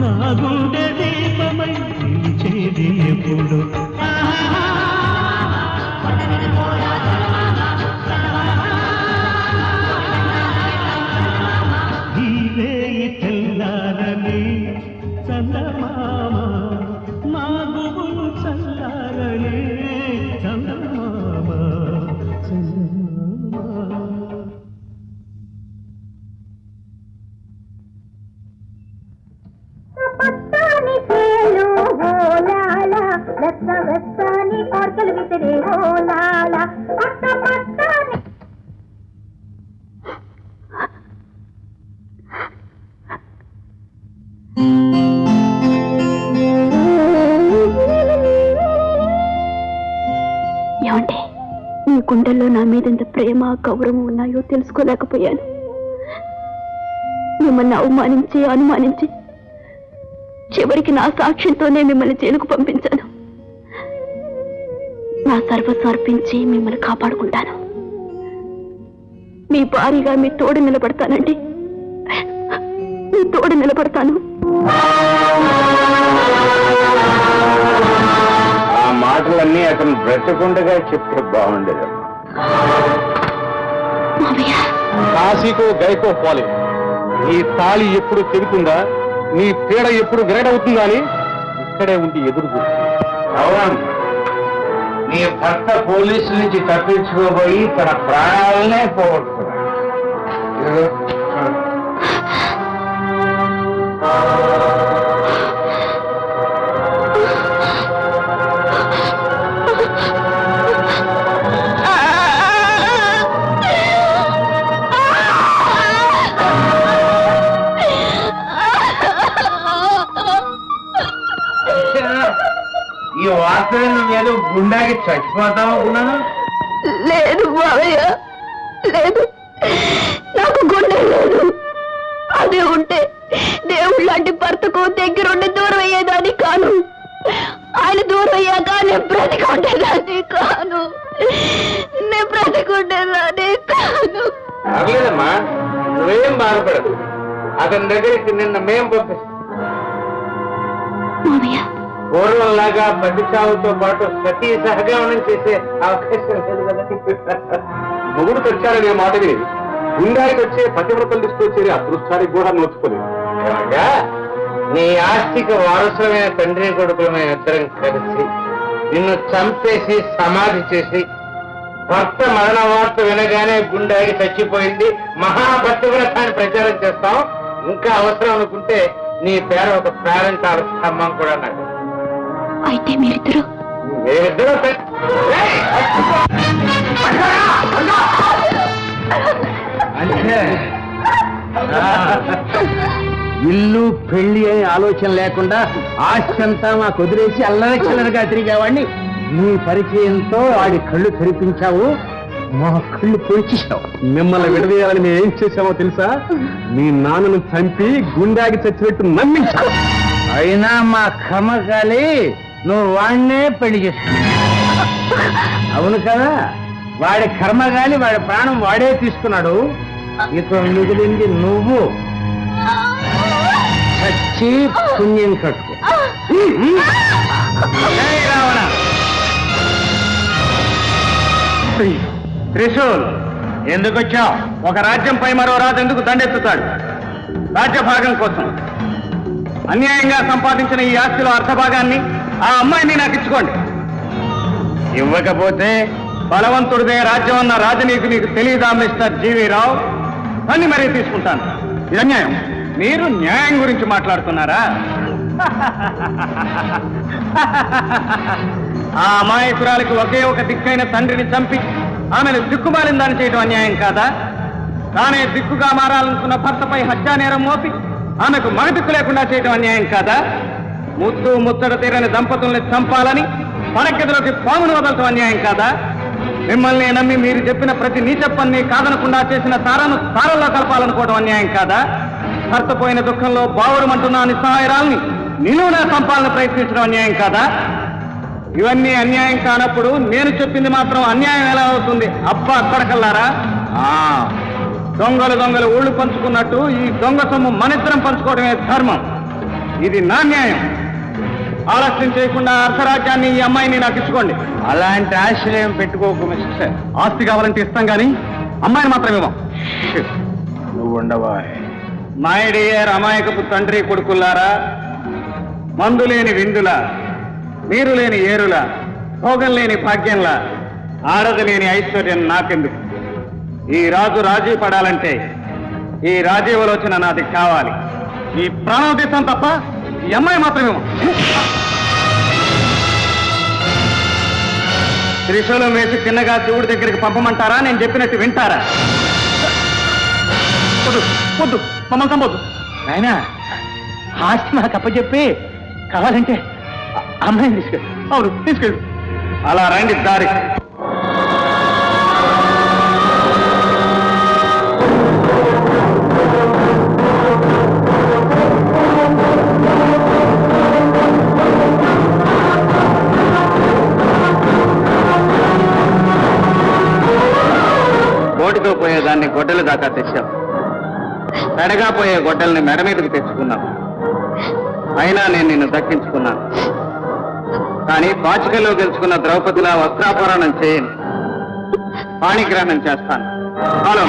నా గుండె దీపమై నిలిచేది ఎప్పుడు ఈవేయి తెల్లారని చందమామ మా గుబులు చల్లారని చందమామ చందమామ పట్టాని చేలు ఓలాల వెత్త వెత్తని కోర్కెలు విసిరి ఓలాల పట్టాని ఏమంటే మీ గుండెల్లో నా మీద ఎంత ప్రేమ గౌరవం ఉన్నాయో తెలుసుకోలేకపోయాను. మిమ్మల్ని అవమానించి అనుమానించి చివరికి నా సాక్ష్యంతోనే మిమ్మల్ని జైలుకు పంపించాను. నా సర్వస్వం అర్పించి మిమ్మల్ని కాపాడుకుంటాను. మీ భారీగా మీ తోడు నిలబడతానండి, మీ తోడు నిలబడతాను. ఆ మాటలన్నీ అతను బ్రతకుండగా చెప్తే బాగుండేది. కాశీకో గైకో పోలే, నీ తాళి ఎప్పుడు తెగుతుందా, నీ పీడ ఎప్పుడు విరగడవుతుందా అని ఇక్కడే ఉండి ఎదురు చూస్తాను. నీ భర్త పోలీసు నుంచి తప్పించుకోబోయి తన ప్రాణాలనే పోగొట్టుకున్నాడు. ఈ వార్తలు ఏదో గుండాకి చచ్చిపోతావు అనుకున్నాను. లేదు బావయ్య, లేదు, నాకు గుండె లేదు. అదే ఉంటే దేవుడు లాంటి భర్తకు దగ్గరుండి దూరం అయ్యేదాన్ని కాను. ఆయన దూరం అయ్యాక నేను బ్రతికుండేదాన్ని కాను, నేను బ్రతికుండేదాన్ని కాను. పర్లేదమ్మా, నువ్వేం బాధపడదు. అతని దగ్గరికి నిన్న మేం పంపిస్తాం. పూర్వంలాగా పది చావుతో పాటు సతీ సహగమనం చేసే అవకాశం లేదు కదా. మొగుడు తెచ్చారనే మాట విని గుండాయికి వచ్చే పతివ్రతలు తీసుకొచ్చేది అదృష్టానికి కూడా నోచుకోలేదు. నీ ఆస్తికి వారసులమైన తండ్రి కొడుకులమైన ఇద్దరం కలిసి నిన్ను చంపేసి సమాధి చేసి భర్త మరణ వార్త వినగానే గుండాయికి చచ్చిపోయింది మహాభక్తివ్రత అని ప్రచారం చేస్తాం. ఇంకా అవసరం అనుకుంటే నీ పేర ఒక పేరెంట్ స్తంభం కూడా నాకు. అయితే మీరిద్దరు ఇల్లు పెళ్లి అనే ఆలోచన లేకుండా ఆస్తంతా మాకు వదిలేసి అల్లరక్షలరగా తిరిగేవాడిని నీ పరిచయంతో వాడి కళ్ళు తెరిపించావు, మా కళ్ళు పొడిచేసావు. మిమ్మల్ని విడదీయాలని మేము ఏం చేసామో తెలుసా? మీ నాన్నను చంపి గుండాకి చచ్చినట్టు నమ్మించావు. అయినా మా కమకాలి నువ్వు వాడినే పెళ్లి చేసుకున్నావు. అవును కదా, వాడి కర్మగాలి వాడి ప్రాణం వాడే తీసుకున్నాడు. ఇక మిగిలింది నువ్వు చచ్చి పుణ్యం కట్టుకో. రావణ త్రిశూల్, ఎందుకు వచ్చావు? ఒక రాజ్యంపై మరో రాజు ఎందుకు దండెత్తుతాడు? రాజ్యభాగం కోసం. అన్యాయంగా సంపాదించిన ఈ ఆస్తిలో అర్ధభాగాన్ని ఆ అమ్మాయిని నాకు ఇచ్చుకోండి. ఇవ్వకపోతే బలవంతుడిదే రాజ్యం అన్న రాజనీతి నీకు తెలియదా మిస్టర్ జీవీ రావు? అన్ని మరీ తీసుకుంటాను. ఇది అన్యాయం. మీరు న్యాయం గురించి మాట్లాడుతున్నారా? ఆ అమాయకురాలికి ఒకే ఒక దిక్కైన తండ్రిని చంపి ఆమెను దిక్కుమాలిన దాన్ని చేయడం అన్యాయం కాదా? తానే దిక్కుగా మారాలనుకున్న భర్తపై హత్యానేరం మోపి ఆమెకు మగదిక్కు లేకుండా చేయడం అన్యాయం కాదా? ముద్దు ముచ్చట తీరని దంపతుల్ని చంపాలని పడకెదలోకి పామును వదలటం అన్యాయం కాదా? మిమ్మల్ని నమ్మి మీరు చెప్పిన ప్రతి నీచ పన్ని కాదనకుండా చేసిన తారను తారల్లో కలపాలనుకోవడం అన్యాయం కాదా? భర్త పోయిన దుఃఖంలో బావురమంటున్న నిస్సహాయరాల్ని నిలువునా చంపాలని ప్రయత్నించడం అన్యాయం కాదా? ఇవన్నీ అన్యాయం కానప్పుడు నేను చెప్పింది మాత్రం అన్యాయం ఎలా అవుతుంది? అబ్బా అక్కడకల్లారా! దొంగలు ఊళ్ళు పంచుకున్నట్టు ఈ దొంగ సొమ్ము మనిద్దరం పంచుకోవడమే ధర్మం. ఇది నా న్యాయం. ఆలస్యం చేయకుండా అర్ధరాజ్యాన్ని ఈ అమ్మాయిని నాకు ఇచ్చుకోండి. అలాంటి ఆశ్రయం పెట్టుకోకు మిస్టర్. ఆస్తి కావాలంటే ఇస్తాం కానీ అమ్మాయిని మాత్రం ఇవ్వం. నువ్వు ఉండవా? మై డియర్ అమాయకపు తండ్రి కొడుకుల్లారా, మందు లేని విందులా, నీరు లేని ఏరులా, భోగం లేని భాగ్యంలా, ఆడది లేని ఐశ్వర్యం నాకెందుకు? ఈ రాజు రాజీ పడాలంటే ఈ రాజీవలోచన నాది కావాలి. ఈ ప్రాణం తీస్తాం తప్ప ఈ అమ్మాయి మాత్రమే. త్రిశూలం వేసి చిన్నగా శివుడి దగ్గరికి పంపమంటారా? నేను చెప్పినట్టు వింటారా? వద్దు, మమ్మల్ని చంపొద్దు. నాయనా, ఆస్తి నాకు అప్పచెప్పి కావాలంటే అమ్మాయిని తీసుకెళ్ళి. అవును, తీసుకెళ్ళు. అలా రండి దారి. కోటితో పోయేదాన్ని గొడ్డల దాకా తెచ్చాం. తడగా పోయే గొడ్డల్ని మెడ మీదకి తెచ్చుకున్నాం. అయినా నేను నిన్ను దక్కించుకున్నాను. కానీ పాచికల్లో గెలుచుకున్న ద్రౌపదిలా వస్త్రాపహరణం చేయను. పాణిగ్రహణం చేస్తాను. హలో,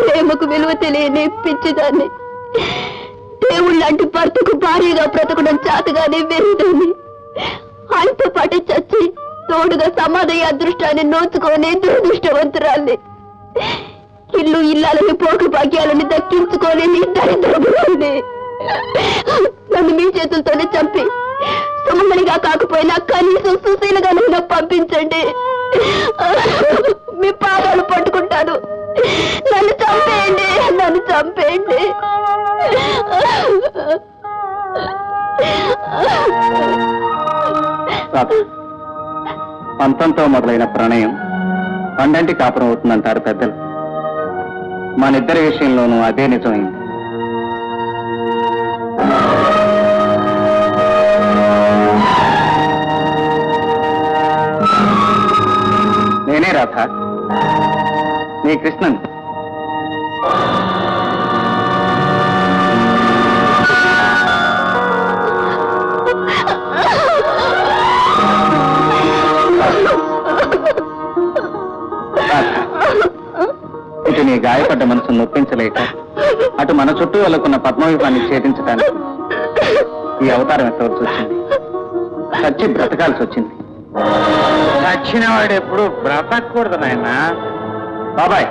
ప్రేమకు విలువ తెలియని పిచ్చిదాన్ని, దేవుళ్ళంటి భర్తకు భార్యగా బ్రతకడం చేతగానే వెరిదాన్ని, ఆయనతో పాటు చచ్చి తోడుగా సమాధయ్య అదృష్టాన్ని నోచుకొని దురదృష్టవంతురాల్ని, ఇల్లు ఇల్లాలని పోక భాగ్యాలని దక్కించుకోలేని దరిద్రపురాల్ని. నన్ను మీ చేతులతోనే చంపి సుమమణిగా కాకపోయినా కనీసం సుశీలగా నన్ను పంపించండి. మీ పాదాలు పట్టుకుంటాను. నన్ను చంపేయండి, నన్ను చంపేయండి. పంతంతో మొదలైన ప్రణయం పండంటి కాపురం అవుతుందంటారు పెద్దలు. మనిద్దరి విషయంలోనూ అదే నిజమైంది. నేనే రాధ, నీ కృష్ణన్. ఇటు నీ గాయపడ్డ మనసును నొప్పించలేక, అటు మన చుట్టూ వాళ్ళకున్న పద్మవ్యూహాన్ని ఛేదించడానికి ఈ అవతారం ఎత్తవలసి వచ్చింది. చచ్చి బ్రతకాల్సి వచ్చింది. చచ్చిన వాడు ఎప్పుడు బ్రతకూడదు నాయన. బాబాయ్,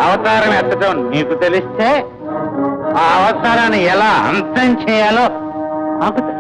అవతారం ఎత్తడం నీకు తెలిస్తే ఆ అవతారాన్ని ఎలా అంతం చేయాలో నాకు తెలుసు.